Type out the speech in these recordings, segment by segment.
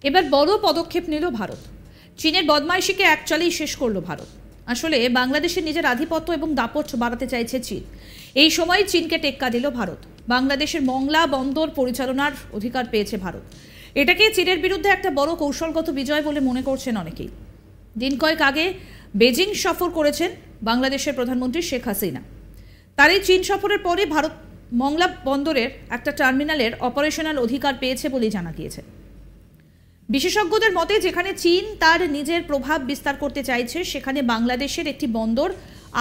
এবার বড় পদক্ষেপ নিল ভারত। চীনের বদমাইশিকে এক চালেই শেষ করলো ভারত। আসলে বাংলাদেশের নিজের আধিপত্য এবং দাপট বাড়াতে চাইছে চীন। এই সময় চীনকে টেক্কা দিল ভারত। বাংলাদেশের মংলা বন্দর পরিচালনার অধিকার পেয়েছে ভারত। এটাকে চীনের বিরুদ্ধে একটা বড় কৌশলগত বিজয় বলে মনে করছেন অনেকেই। দিন কয়েক আগে বেজিং সফর করেছেন বাংলাদেশের প্রধানমন্ত্রী শেখ হাসিনা। তার এই চীন সফরের পরে ভারত মংলা বন্দরের একটা টার্মিনালের অপারেশনাল অধিকার পেয়েছে বলেই জানা গিয়েছে। বিশেষজ্ঞদের মতে যেখানে চীন তার নিজের প্রভাব বিস্তার করতে চাইছে, সেখানে বাংলাদেশের একটি বন্দর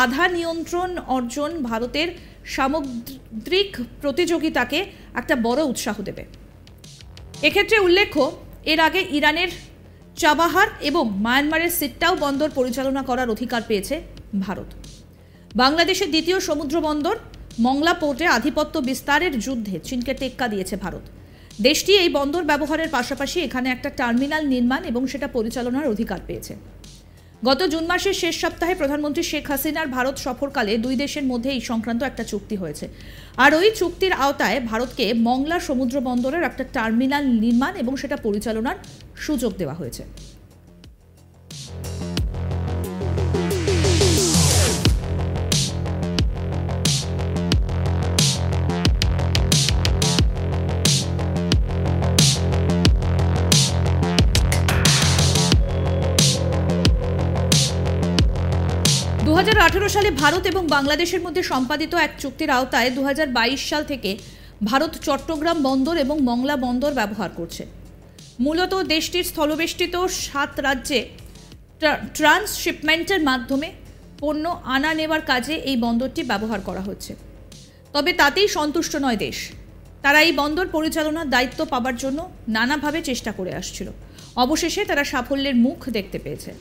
আধা নিয়ন্ত্রণ অর্জন ভারতের সামুদ্রিক প্রতিযোগিতাকে একটা বড় উৎসাহ দেবে। এক্ষেত্রে উল্লেখ্য, এর আগে ইরানের চাবাহার এবং মায়ানমারের সিট্টাও বন্দর পরিচালনা করার অধিকার পেয়েছে ভারত। বাংলাদেশের দ্বিতীয় সমুদ্র বন্দর মংলা পোর্টে আধিপত্য বিস্তারের যুদ্ধে চীনকে টেক্কা দিয়েছে ভারত। দেশটি এই বন্দর ব্যবহারের পাশাপাশি এখানে একটা টার্মিনাল নির্মাণ এবং সেটা পরিচালনার অধিকার পেয়েছে। গত জুন মাসের শেষ সপ্তাহে প্রধানমন্ত্রী শেখ হাসিনার ভারত সফরকালে দুই দেশের মধ্যে এই সংক্রান্ত একটা চুক্তি হয়েছে। আর ওই চুক্তির আওতায় ভারতকে মংলা সমুদ্র বন্দরের একটা টার্মিনাল নির্মাণ এবং সেটা পরিচালনার সুযোগ দেওয়া হয়েছে। 2018 সালে ভারত এবং বাংলাদেশের মধ্যে সম্পাদিত এক চুক্তির আওতায় 2022 সাল থেকে ভারত চট্টগ্রাম বন্দর এবং মংলা বন্দর ব্যবহার করছে। মূলত দেশটির স্থলবেষ্টিত 7 রাজ্যে ট্রান্সশিপমেন্টের মাধ্যমে পণ্য আনা নেওয়ার কাজে এই বন্দরটি ব্যবহার করা হচ্ছে। তবে তাতেই সন্তুষ্ট নয় দেশ। তারা এই বন্দর পরিচালনার দায়িত্ব পাবার জন্য নানাভাবে চেষ্টা করে আসছিল। অবশেষে তারা সাফল্যের মুখ দেখতে পেয়েছে।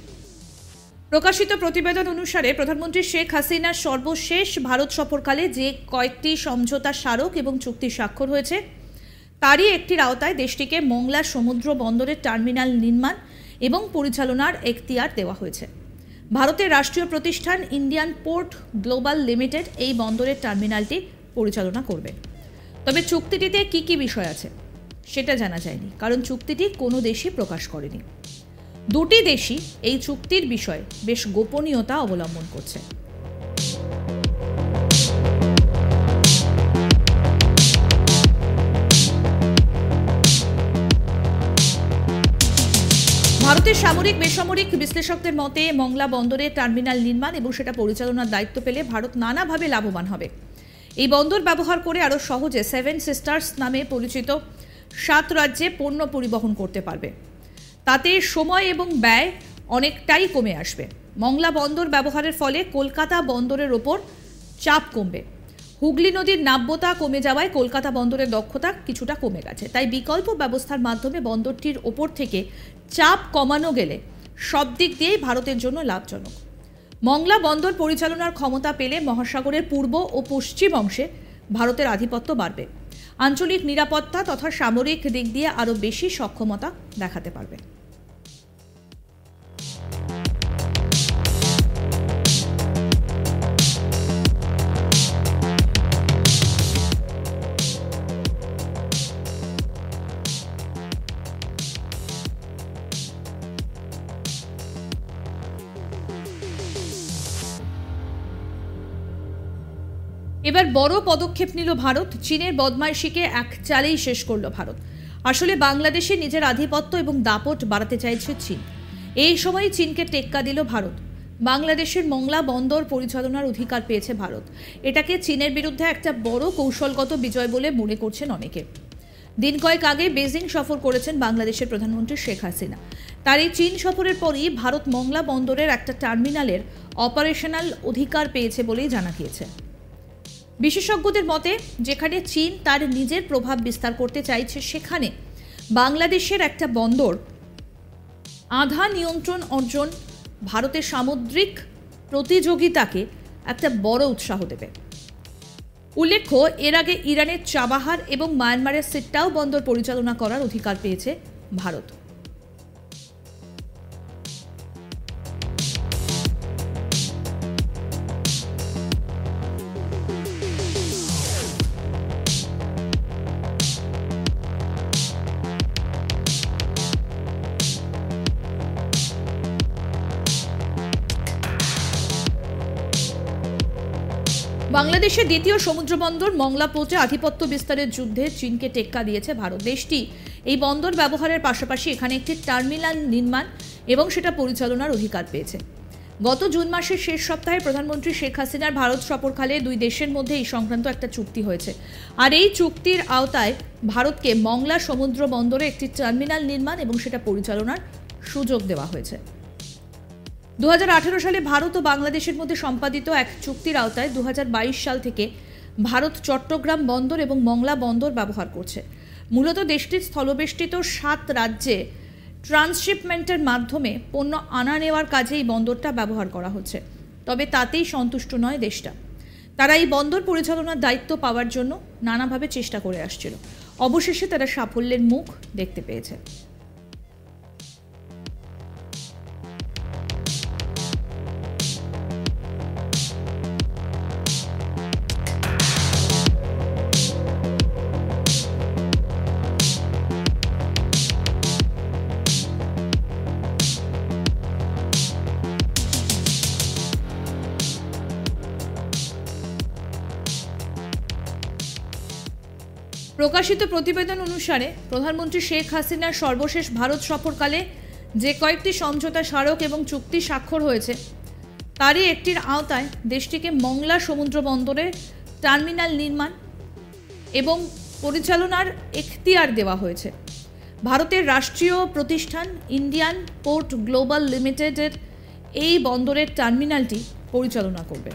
প্রকাশিত প্রতিবেদন অনুসারে প্রধানমন্ত্রী শেখ হাসিনার সর্বশেষ ভারত সফরকালে যে কয়েকটি সমঝোতা স্মারক এবং চুক্তি স্বাক্ষর হয়েছে, তারই একটির আওতায় দেশটিকে মংলা সমুদ্র বন্দরের টার্মিনাল নির্মাণ এবং পরিচালনার এখতিয়ার দেওয়া হয়েছে। ভারতের রাষ্ট্রীয় প্রতিষ্ঠান ইন্ডিয়ান পোর্ট গ্লোবাল লিমিটেড এই বন্দরের টার্মিনালটি পরিচালনা করবে। তবে চুক্তিটিতে কি কি বিষয় আছে সেটা জানা যায়নি, কারণ চুক্তিটি কোনো দেশই প্রকাশ করেনি। দুটি দেশই এই চুক্তির বিষয়ে বেশ গোপনীয়তা অবলম্বন করছে। ভারতের সামরিক বেসামরিক বিশ্লেষকদের মতে মংলা বন্দরে টার্মিনাল নির্মাণ এবং সেটা পরিচালনার দায়িত্ব পেলে ভারত নানাভাবে লাভবান হবে। এই বন্দর ব্যবহার করে আরও সহজে 7 সিস্টার্স নামে পরিচিত 7 রাজ্যে পণ্য পরিবহন করতে পারবে। তাতে সময় এবং ব্যয় অনেকটাই কমে আসবে। মংলা বন্দর ব্যবহারের ফলে কলকাতা বন্দরের ওপর চাপ কমবে। হুগলি নদীর নাব্যতা কমে যাওয়ায় কলকাতা বন্দরের দক্ষতা কিছুটা কমে গেছে। তাই বিকল্প ব্যবস্থার মাধ্যমে বন্দরটির ওপর থেকে চাপ কমানো গেলে সব দিক দিয়েই ভারতের জন্য লাভজনক। মংলা বন্দর পরিচালনার ক্ষমতা পেলে মহাসাগরের পূর্ব ও পশ্চিম অংশে ভারতের আধিপত্য বাড়বে। আঞ্চলিক নিরাপত্তা তথা সামরিক দিক দিয়ে আরও বেশি সক্ষমতা দেখাতে পারবে। এবার বড় পদক্ষেপ নিল ভারত। চীনের বদমাইশিকে এক চালেই শেষ করল ভারত। আসলে বাংলাদেশে নিজের আধিপত্য এবং দাপট বাড়াতে চাইছে চীন। এই সময় চীনকে টেক্কা দিল ভারত। বাংলাদেশের মংলা বন্দর পরিচালনার অধিকার পেয়েছে ভারত। এটাকে চীনের বিরুদ্ধে একটা বড় কৌশলগত বিজয় বলে মনে করছেন অনেকে। দিন কয়েক আগে বেজিং সফর করেছেন বাংলাদেশের প্রধানমন্ত্রী শেখ হাসিনা। তার এই চীন সফরের পরই ভারত মংলা বন্দরের একটা টার্মিনালের অপারেশনাল অধিকার পেয়েছে বলেই জানা গিয়েছে। বিশেষজ্ঞদের মতে যেখানে চীন তার নিজের প্রভাব বিস্তার করতে চাইছে, সেখানে বাংলাদেশের একটা বন্দর আধা নিয়ন্ত্রণ অর্জন ভারতের সামুদ্রিক প্রতিযোগিতাকে একটা বড় উৎসাহ দেবে। উল্লেখ্য, এর আগে ইরানের চাবাহার এবং মায়ানমারের সিট্টাও বন্দর পরিচালনা করার অধিকার পেয়েছে ভারত। বাংলাদেশের দ্বিতীয় সমুদ্র বন্দর মংলা পোর্টে আধিপত্য বিস্তারের যুদ্ধে চীনকে টেক্কা দিয়েছে ভারত। দেশটি এই বন্দর ব্যবহারের পাশাপাশি এখানে একটি টার্মিনাল নির্মাণ এবং সেটা পরিচালনার অধিকার পেয়েছে। গত জুন মাসের শেষ সপ্তাহে প্রধানমন্ত্রী শেখ হাসিনার ভারত সফরকালে দুই দেশের মধ্যে এই সংক্রান্ত একটা চুক্তি হয়েছে। আর এই চুক্তির আওতায় ভারতকে মংলা সমুদ্র বন্দরে একটি টার্মিনাল নির্মাণ এবং সেটা পরিচালনার সুযোগ দেওয়া হয়েছে। 2018 সালে ভারত ও বাংলাদেশের মধ্যে সম্পাদিত এক চুক্তির আওতায় 2022 সাল থেকে ভারত চট্টগ্রাম বন্দর এবং মংলা বন্দর ব্যবহার করছে। মূলত দেশটির স্থলবেষ্টিত 7 রাজ্যে ট্রান্সশিপমেন্টের মাধ্যমে পণ্য আনা নেওয়ার কাজে এই বন্দরটা ব্যবহার করা হচ্ছে। তবে তাতেই সন্তুষ্ট নয় দেশটা। তারা এই বন্দর পরিচালনার দায়িত্ব পাওয়ার জন্য নানাভাবে চেষ্টা করে আসছিল। অবশেষে তারা সাফল্যের মুখ দেখতে পেয়েছে। প্রকাশিত প্রতিবেদন অনুসারে প্রধানমন্ত্রী শেখ হাসিনার সর্বশেষ ভারত সফরকালে যে কয়েকটি সমঝোতা স্মারক এবং চুক্তি স্বাক্ষর হয়েছে তারই একটির আওতায় দেশটিকে মংলা সমুদ্র বন্দরে টার্মিনাল নির্মাণ এবং পরিচালনার এখতিয়ার দেওয়া হয়েছে। ভারতের রাষ্ট্রীয় প্রতিষ্ঠান ইন্ডিয়ান পোর্ট গ্লোবাল লিমিটেডের এই বন্দরের টার্মিনালটি পরিচালনা করবে।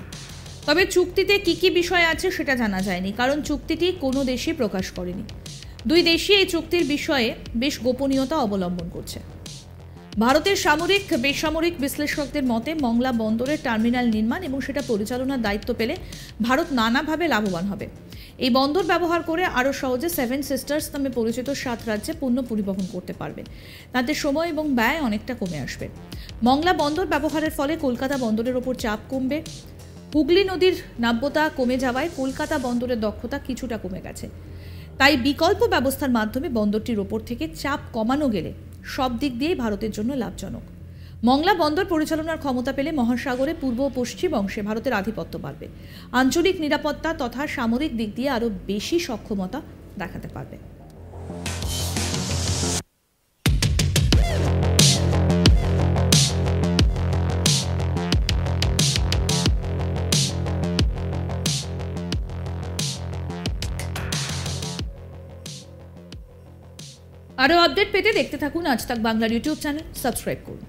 তবে চুক্তিতে কী কী বিষয় আছে সেটা জানা যায়নি, কারণ চুক্তিটি কোনো দেশই প্রকাশ করেনি। দুই দেশই এই চুক্তির বিষয়ে বেশ গোপনীয়তা অবলম্বন করছে। ভারতের সামরিক বেসামরিক বিশ্লেষকদের মতে মংলা বন্দরের টার্মিনাল নির্মাণ এবং সেটা পরিচালনার দায়িত্ব পেলে ভারত নানাভাবে লাভবান হবে। এই বন্দর ব্যবহার করে আরও সহজে 7 সিস্টার্স নামে পরিচিত 7 রাজ্যে পণ্য পরিবহন করতে পারবে। তাতে সময় এবং ব্যয় অনেকটা কমে আসবে। মংলা বন্দর ব্যবহারের ফলে কলকাতা বন্দরের ওপর চাপ কমবে। হুগলি নদীর নাব্যতা কমে যাওয়ায় কলকাতা বন্দরের দক্ষতা কিছুটা কমে গেছে। তাই বিকল্প ব্যবস্থার মাধ্যমে বন্দরটির ওপর থেকে চাপ কমানো গেলে সব দিক দিয়েই ভারতের জন্য লাভজনক। মংলা বন্দর পরিচালনার ক্ষমতা পেলে মহাসাগরে পূর্ব ও পশ্চিম অংশে ভারতের আধিপত্য বাড়বে। আঞ্চলিক নিরাপত্তা তথা সামরিক দিক দিয়ে আরও বেশি সক্ষমতা দেখাতে পারবে। আরও আপডেট পেতে দেখতে থাকুন আজ তাক বাংলার ইউটিউব চ্যানেল, সাবস্ক্রাইব করুন।